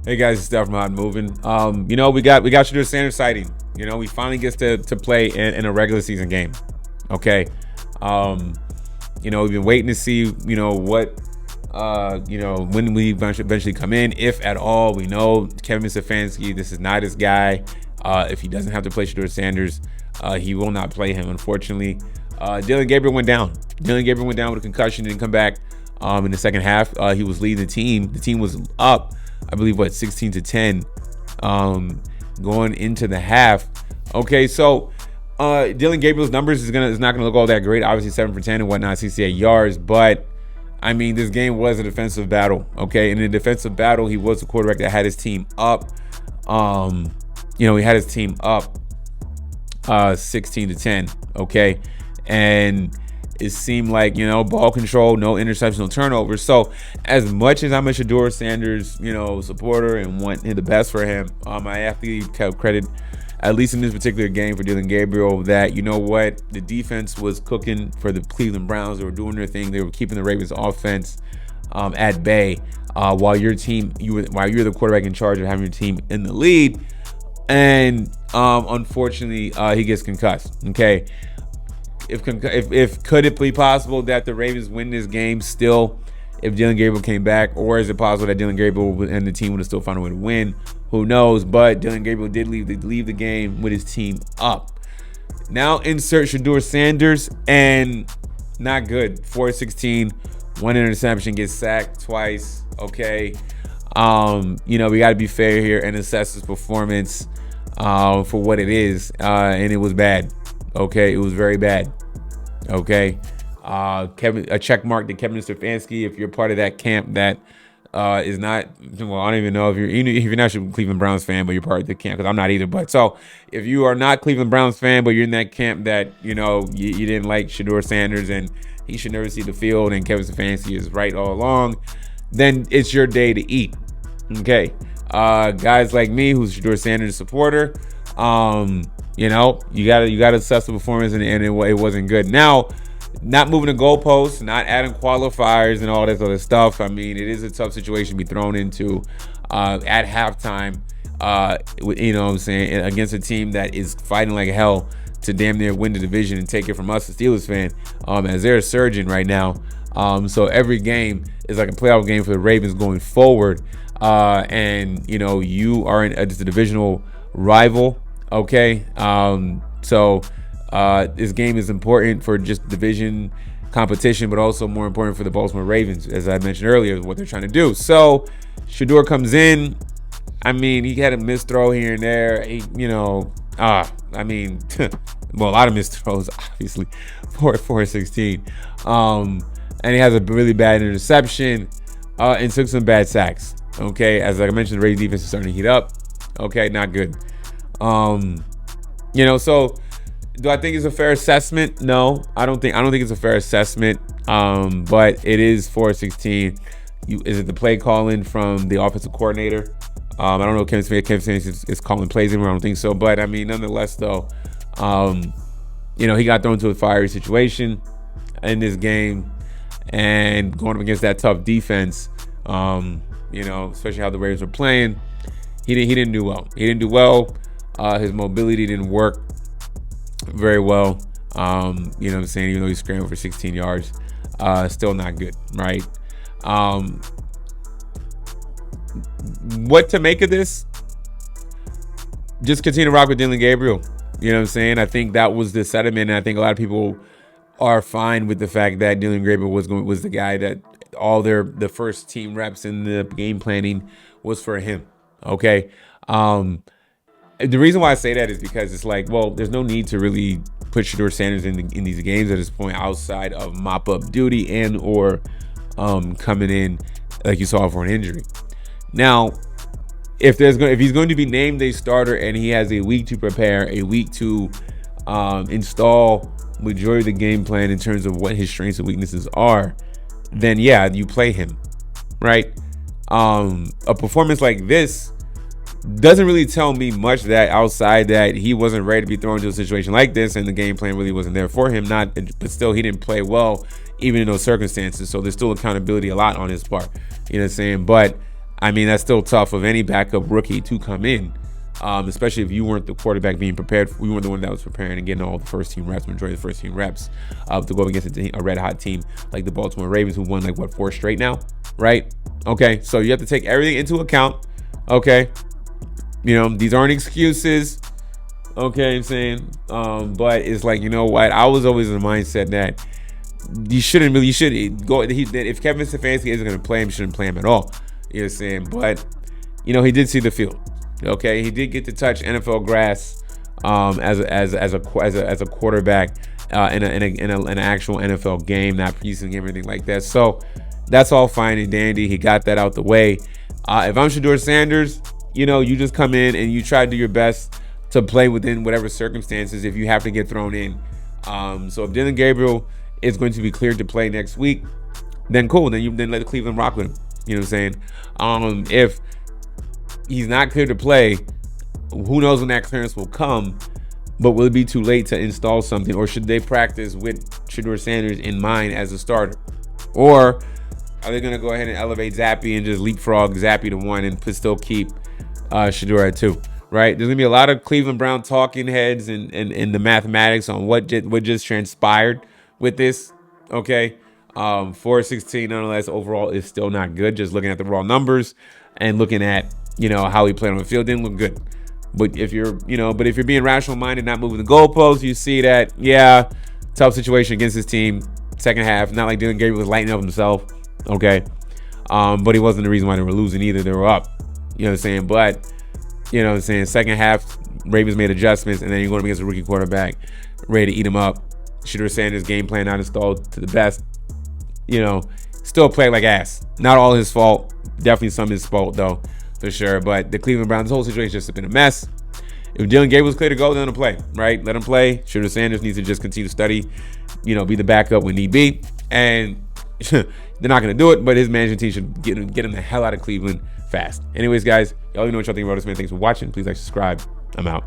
Hey guys, it's Steph from Hot and Moving. We got Shedeur Sanders sighting. We finally gets to play in a regular season game. Okay. We've been waiting to see, what when we eventually come in, if at all. We know Kevin Stefanski, this is not his guy. If he doesn't have to play Shedeur Sanders, he will not play him, unfortunately. Dillion Gabrielle went down. Dillion Gabrielle went down with a concussion, didn't come back in the second half. He was leading the team. The team was up, I believe, 16-10 going into the half. Okay, so Dillion Gabrielle's numbers is not gonna look all that great. Obviously 7 for 10 and whatnot, 68 yards, but I mean, this game was a defensive battle. Okay, in a defensive battle, he was the quarterback that had his team up. He had his team up 16-10. Okay, and it seemed like, ball control, no interception, no turnovers. So as much as I'm a Shedeur Sanders, supporter and want the best for him, I have to give credit, at least in this particular game, for Dillion Gabrielle, that, the defense was cooking for the Cleveland Browns. They were doing their thing. They were keeping the Ravens offense at bay while you're the quarterback in charge of having your team in the lead. And unfortunately, he gets concussed. Okay. If could it be possible that the Ravens win this game still if Dillion Gabrielle came back, or is it possible that Dillion Gabrielle and the team would have still found a way to win? Who knows? But Dillion Gabrielle did leave the game with his team up. Now insert Shedeur Sanders, and not good. 4-16, one interception, gets sacked twice. Okay, we got to be fair here and assess his performance for what it is, and it was bad. Okay, it was very bad. Okay, a check mark to Kevin Stefanski if you're part of that camp that is not. Well, I don't even know if you're not a Cleveland Browns fan, but you're part of the camp, because I'm not either. But so if you are not Cleveland Browns fan, but you're in that camp that you didn't like Shedeur Sanders and he should never see the field, and Kevin Stefanski is right all along, then it's your day to eat. Okay, guys like me, who's Shedeur Sanders supporter. You gotta assess the performance, and it wasn't good. Now, not moving the goalposts, not adding qualifiers and all this other stuff. I mean, it is a tough situation to be thrown into at halftime. Against a team that is fighting like hell to damn near win the division and take it from us, the Steelers fan, as they're surging right now. So every game is like a playoff game for the Ravens going forward. You are it's a divisional rival. Okay, this game is important for just division competition, but also more important for the Baltimore Ravens, as I mentioned earlier, what they're trying to do. So Shedeur comes in. I mean, he had a missed throw here and there. A lot of missed throws, obviously, 4-16. And he has a really bad interception and took some bad sacks. Okay, as I mentioned, the Ravens defense is starting to heat up. Okay, not good. So do I think it's a fair assessment? No, I don't think it's a fair assessment. But it is 4-16. Is it the play calling from the offensive coordinator? I don't know if Kevin Stefanski is calling plays anymore. I don't think so. But I mean, nonetheless, though, he got thrown into a fiery situation in this game, and going up against that tough defense, especially how the Ravens were playing, he didn't do well. He didn't do well. His mobility didn't work very well. Even though he scrambled for 16 yards, still not good, right? What to make of this? Just continue to rock with Dillion Gabrielle. You know what I'm saying? I think that was the sentiment, and I think a lot of people are fine with the fact that Dillion Gabrielle was the guy that all the first team reps in the game planning was for him. Okay. The reason why I say that is because it's like, well, there's no need to really put Shedeur Sanders in these games at this point outside of mop-up duty and or coming in like you saw for an injury. Now, if he's going to be named a starter and he has a week to prepare, a week to install majority of the game plan in terms of what his strengths and weaknesses are, then yeah, you play him, right? A performance like this doesn't really tell me much that outside that he wasn't ready to be thrown into a situation like this, and the game plan really wasn't there for him. But still, he didn't play well even in those circumstances. So there's still accountability a lot on his part. You know what I'm saying? But I mean, that's still tough of any backup rookie to come in, especially if you weren't the quarterback being prepared. We weren't the one that was preparing and getting all the first team reps, majority of the first team reps, to go up against a red hot team like the Baltimore Ravens, who won like what, 4 straight now, right? Okay, so you have to take everything into account. Okay, these aren't excuses. Okay, I'm saying, but it's like, you know what? I was always in the mindset that you should go. If Kevin Stefanski isn't going to play him, you shouldn't play him at all. You know what I'm saying? But he did see the field. Okay, he did get to touch NFL grass as a quarterback in an actual NFL game, not preseason game or anything like that. So that's all fine and dandy. He got that out the way. If I'm Shedeur Sanders, you just come in and you try to do your best to play within whatever circumstances if you have to get thrown in. So if Dillion Gabrielle is going to be cleared to play next week, then cool. Then let Cleveland rock with him. You know what I'm saying? If he's not cleared to play, who knows when that clearance will come, but will it be too late to install something, or should they practice with Shedeur Sanders in mind as a starter? Or are they going to go ahead and elevate Zappy and just leapfrog Zappy to 1 and still keep Shedeur at 2? Right? There's going to be a lot of Cleveland Brown talking heads and the mathematics on what just transpired with this. Okay. 4-16 nonetheless overall is still not good. Just looking at the raw numbers and looking at how he played on the field, didn't look good. But if you're being rational minded, not moving the goalposts, you see that tough situation against his team. Second half, not like Dillion Gabrielle was lighting up himself. Okay, but he wasn't the reason why they were losing either. They were up. You know what I'm saying? But second half, Ravens made adjustments, and then you're going against a rookie quarterback, ready to eat him up. Shedeur Sanders' game plan not installed to the best. Still played like ass. Not all his fault. Definitely some of his fault, though, for sure. But the Cleveland Browns' whole situation just been a mess. If Dillion Gabrielle was clear to go, then let him play, right? Let him play. Shedeur Sanders needs to just continue to study, be the backup when need be. And they're not going to do it, but his management team should get him the hell out of Cleveland fast. Anyways, guys, y'all know what y'all think about this, man. Thanks for watching. Please like, subscribe. I'm out.